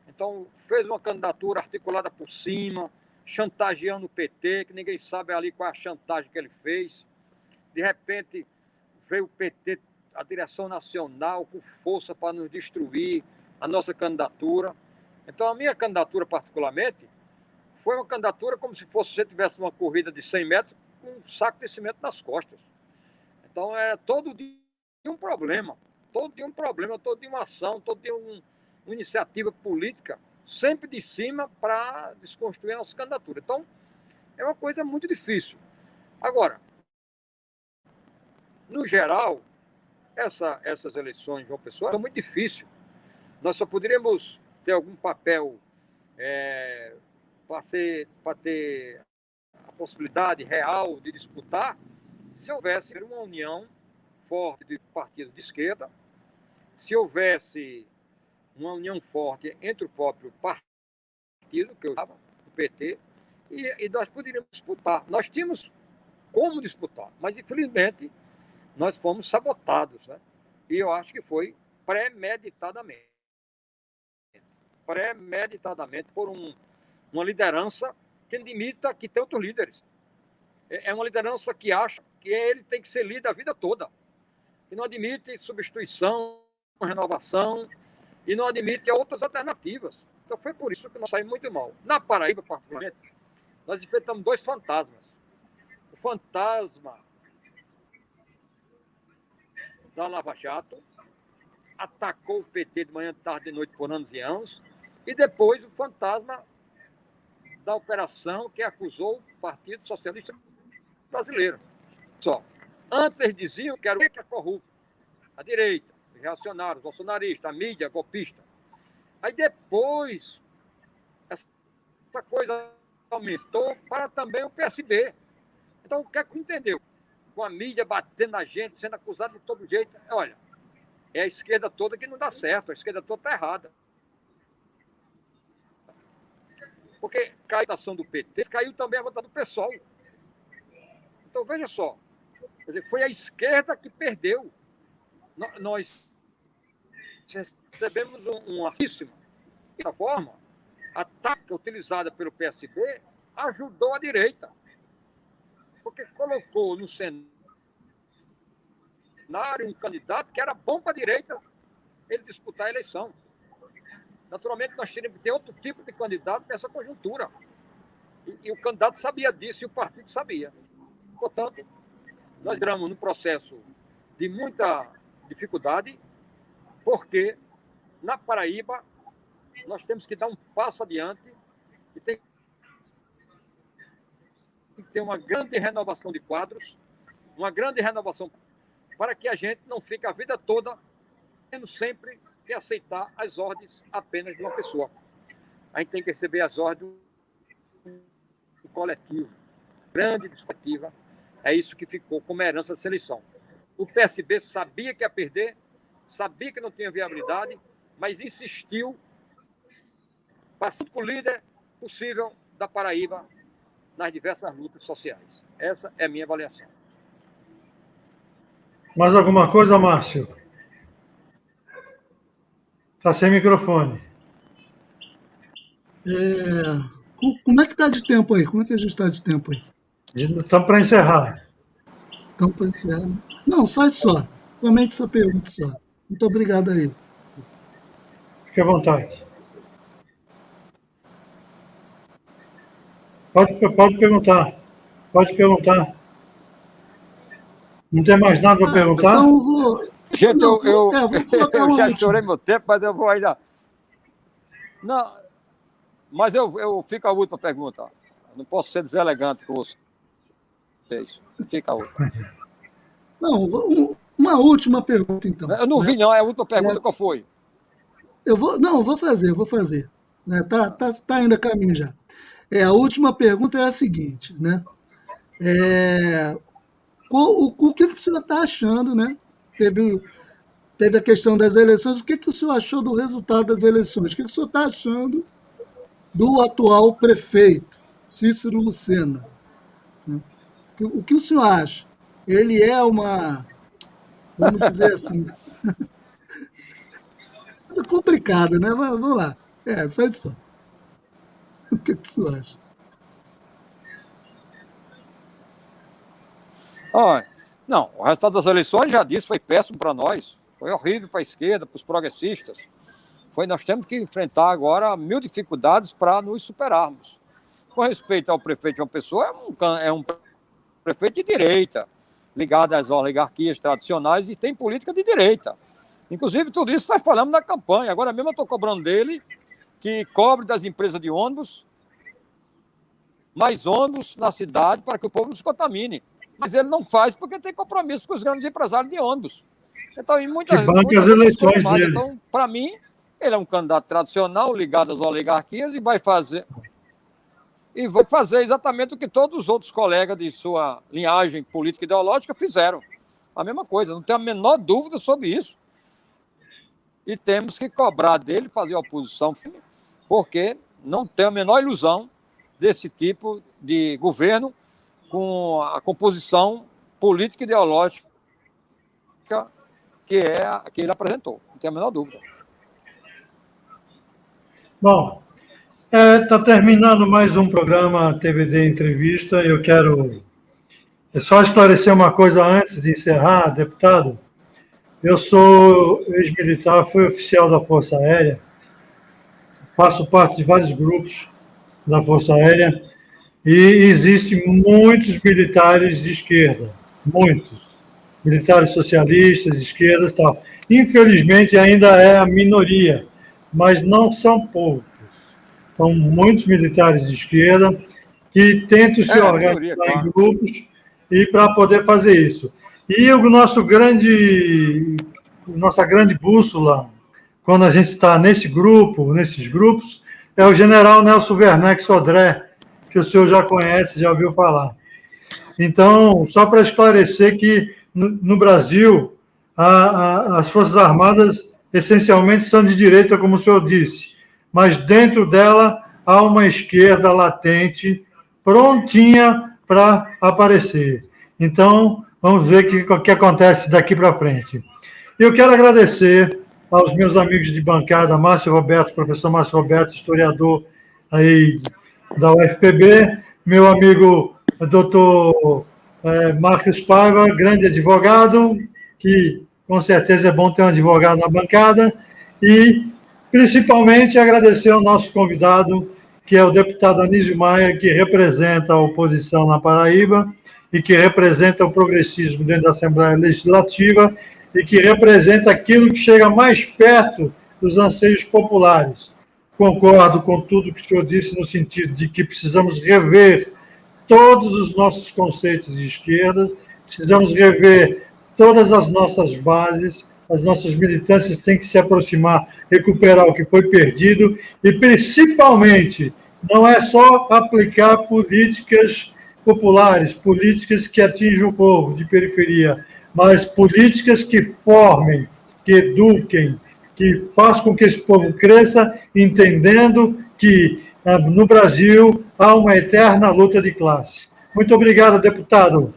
Então, fez uma candidatura articulada por cima, chantageando o PT, que ninguém sabe ali qual é a chantagem que ele fez. De repente, veio o PT, a direção nacional, com força para nos destruir a nossa candidatura. Então, a minha candidatura, particularmente, foi uma candidatura como se fosse você tivesse uma corrida de 100 metros com um saco de cimento nas costas. Então, era todo dia um problema, todo dia uma ação, todo dia uma iniciativa política, sempre de cima para desconstruir a nossa candidatura. Então, é uma coisa muito difícil. Agora, no geral, essas eleições de João Pessoa são muito difíceis. Nós só poderíamos ter algum papel para ter a possibilidade real de disputar se houvesse uma união forte de partidos de esquerda, se houvesse uma união forte entre o próprio partido, que eu estava, o PT, e nós poderíamos disputar. Nós tínhamos como disputar, mas, infelizmente, nós fomos sabotados, né? E eu acho que foi premeditadamente por uma liderança que admita que tem outros líderes. É uma liderança que acha que ele tem que ser líder a vida toda, que não admite substituição, renovação, e não admite outras alternativas. Então foi por isso que nós saímos muito mal. Na Paraíba, particularmente, nós enfrentamos dois fantasmas. O fantasma da Lava Jato atacou o PT de manhã, de tarde, de noite, por anos e anos, e depois o fantasma da operação que acusou o Partido Socialista Brasileiro. Só. Antes eles diziam que era o que é corrupto, a direita, os reacionários, os bolsonaristas, a mídia, a golpista. Aí depois essa coisa aumentou para também o PSB. Então o que é que entendeu? Com a mídia batendo na gente, sendo acusado de todo jeito. Olha, é a esquerda toda que não dá certo, a esquerda toda está errada. Porque caiu a ação do PT, caiu também a votação do PSOL. Então, veja só, quer dizer, foi a esquerda que perdeu. Nós recebemos uma altíssima. Dessa forma, a tática utilizada pelo PSB ajudou a direita. Porque colocou no cenário um candidato que era bom para a direita ele disputar a eleição. Naturalmente, nós teríamos que ter outro tipo de candidato nessa conjuntura. E o candidato sabia disso e o partido sabia. Portanto, nós entramos num processo de muita dificuldade, porque na Paraíba nós temos que dar um passo adiante e tem que ter uma grande renovação de quadros, uma grande renovação para que a gente não fique a vida toda tendo sempre que aceitar as ordens apenas de uma pessoa. A gente tem que receber as ordens do coletivo, grande discutiva. É isso que ficou como herança da eleição. O PSB sabia que ia perder, sabia que não tinha viabilidade, mas insistiu para ser o líder possível da Paraíba nas diversas lutas sociais. Essa é a minha avaliação. Mais alguma coisa, Márcio? Está sem microfone. Como é que está de tempo aí? Como é que a gente está de tempo aí? Estamos para encerrar. Estamos para encerrar, né? Não, só isso só. Somente essa pergunta só. Muito obrigado aí. Fique à vontade. Pode perguntar. Pode perguntar. Não tem mais nada para perguntar? Então eu vou... Gente, Não, eu uma já última. estourei meu tempo, mas eu vou ainda... Não, mas eu fico a última pergunta. Não posso ser deselegante com vocês. Fica a última. Não, uma última pergunta, então. Eu não vi, não. É a última pergunta. Qual foi? Eu vou fazer. Né? Tá indo a caminho já. A última pergunta é a seguinte, né? O que o senhor está achando, né? Teve a questão das eleições. O que o senhor achou do resultado das eleições? O que o senhor está achando do atual prefeito, Cícero Lucena? O que o senhor acha? Ele é vamos dizer assim, é complicado, né? Mas vamos lá. Só isso. O que o senhor acha? Não, o resultado das eleições, já disse, foi péssimo para nós. Foi horrível para a esquerda, para os progressistas. Nós temos que enfrentar agora 1000 dificuldades para nos superarmos. Com respeito ao prefeito João Pessoa, é um prefeito de direita, ligado às oligarquias tradicionais e tem política de direita. Inclusive, tudo isso nós falamos na campanha. Agora mesmo eu estou cobrando dele que cobre das empresas de ônibus mais ônibus na cidade para que o povo não se contamine. Mas ele não faz porque tem compromisso com os grandes empresários de ônibus. Então, em muitas as eleições dele. Então, para mim, ele é um candidato tradicional ligado às oligarquias e vai fazer exatamente o que todos os outros colegas de sua linhagem política e ideológica fizeram. A mesma coisa, não tenho a menor dúvida sobre isso. E temos que cobrar dele, fazer oposição, porque não tem a menor ilusão desse tipo de governo com a composição política e ideológica que ele apresentou. Não tem a menor dúvida. Bom, está terminando mais um programa TVD Entrevista. Eu quero só esclarecer uma coisa antes de encerrar, deputado. Eu sou ex-militar, fui oficial da Força Aérea, faço parte de vários grupos da Força Aérea e existem muitos militares de esquerda, muitos. Militares socialistas, de esquerdas e tal. Infelizmente ainda é a minoria, mas não são poucos. São muitos militares de esquerda que tentam se organizar em grupos e para poder fazer isso. E nossa grande bússola, quando a gente está nesses grupos, é o general Nelson Werneck Sodré, que o senhor já conhece, já ouviu falar. Então, só para esclarecer que no Brasil, as Forças Armadas essencialmente são de direita, como o senhor disse, mas dentro dela há uma esquerda latente, prontinha para aparecer. Então, vamos ver o que acontece daqui para frente. Eu quero agradecer aos meus amigos de bancada, Márcio Roberto, professor Márcio Roberto, historiador aí da UFPB, meu amigo doutor Marcos Paiva, grande advogado, que com certeza é bom ter um advogado na bancada, e principalmente agradecer ao nosso convidado, que é o deputado Anísio Maia, que representa a oposição na Paraíba e que representa o progressismo dentro da Assembleia Legislativa e que representa aquilo que chega mais perto dos anseios populares. Concordo com tudo que o senhor disse no sentido de que precisamos rever todos os nossos conceitos de esquerda, precisamos rever todas as nossas bases, as nossas militâncias têm que se aproximar, recuperar o que foi perdido e, principalmente, não é só aplicar políticas populares, políticas que atingem o povo de periferia, mas políticas que formem, que eduquem, que façam com que esse povo cresça, entendendo que no Brasil há uma eterna luta de classe. Muito obrigado, deputado.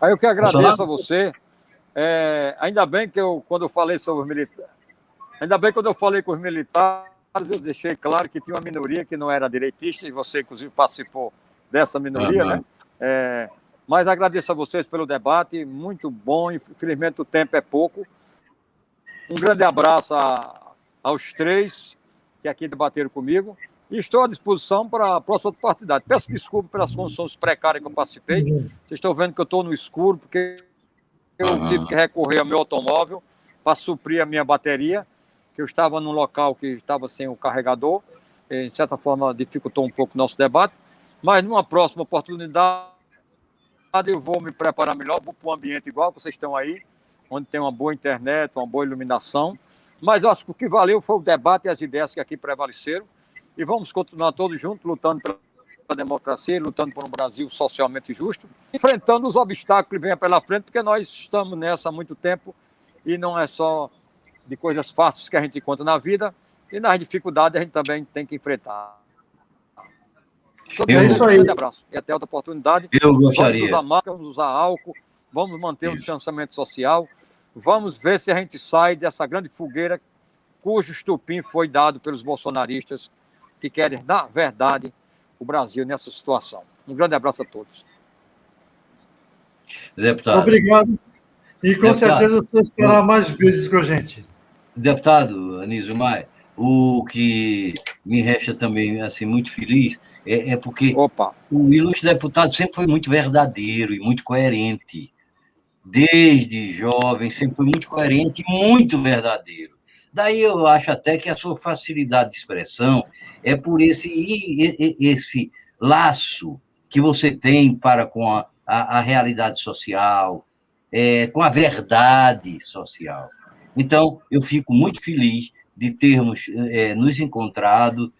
Aí eu que agradeço a você. Ainda bem que quando eu falei sobre os militares, ainda bem que quando eu falei com os militares, eu deixei claro que tinha uma minoria que não era direitista, e você, inclusive, participou dessa minoria, né? Mas agradeço a vocês pelo debate, muito bom, infelizmente o tempo é pouco. Um grande abraço aos três que aqui debateram comigo, e estou à disposição para a próxima oportunidade. Peço desculpa pelas condições precárias que eu participei. Vocês estão vendo que eu estou no escuro, porque eu tive que recorrer ao meu automóvel para suprir a minha bateria, que eu estava num local que estava sem o carregador, e, de certa forma dificultou um pouco o nosso debate, mas numa próxima oportunidade eu vou me preparar melhor, vou para um ambiente igual que vocês estão aí, onde tem uma boa internet, uma boa iluminação, mas eu acho que o que valeu foi o debate e as ideias que aqui prevaleceram, e vamos continuar todos juntos, lutando pela democracia, lutando por um Brasil socialmente justo, enfrentando os obstáculos que vêm pela frente, porque nós estamos nessa há muito tempo, e não é só de coisas fáceis que a gente encontra na vida, e nas dificuldades a gente também tem que enfrentar. É isso aí. Um grande abraço e até outra oportunidade. Eu gostaria. Vamos usar máscara, vamos usar álcool, vamos manter o distanciamento social, vamos ver se a gente sai dessa grande fogueira cujo estupim foi dado pelos bolsonaristas que querem, na verdade, o Brasil nessa situação. Um grande abraço a todos. Deputado. Obrigado. E com certeza você estará mais vezes com a gente. Deputado Anísio Maia, o que me resta também assim, muito feliz é porque o ilustre deputado sempre foi muito verdadeiro e muito coerente. Desde jovem, sempre foi muito coerente e muito verdadeiro. Daí eu acho até que a sua facilidade de expressão é por esse laço que você tem para com a realidade social, com a verdade social. Então, eu fico muito feliz de termos nos encontrado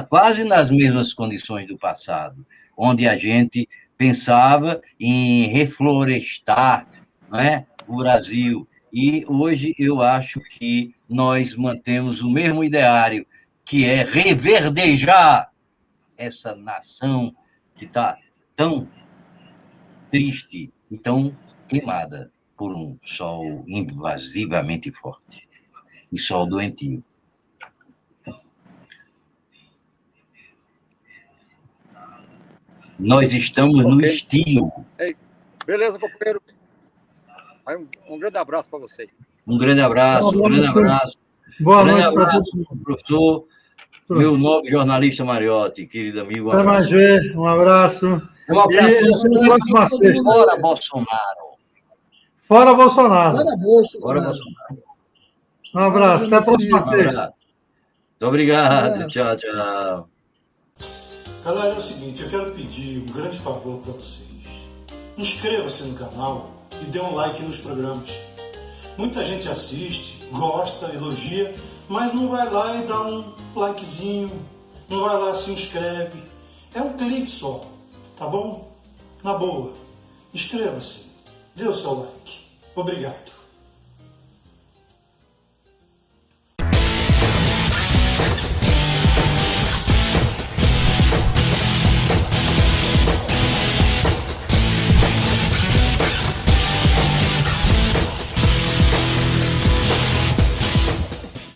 quase nas mesmas condições do passado, onde a gente pensava em reflorestar, não é, o Brasil. E hoje eu acho que nós mantemos o mesmo ideário, que é reverdejar essa nação que está tão triste e tão queimada por um sol invasivamente forte e sol doentio. Nós estamos no estio. Beleza, companheiro. Um grande abraço para vocês. Um grande abraço, um grande abraço. Boa noite para você, professor. Meu nobre jornalista Mariotti, querido amigo. Até mais ver, um abraço. Fora Bolsonaro. Fora Bolsonaro. Fora Bolsonaro. Um abraço, até a próxima vez. Muito obrigado, tchau, tchau. Galera, é o seguinte, eu quero pedir um grande favor para vocês. Inscreva-se no canal e dê um like nos programas. Muita gente assiste, gosta, elogia, mas não vai lá e dá um likezinho, não vai lá, se inscreve. É um clique só, tá bom? Na boa, inscreva-se, dê o seu like. Obrigado.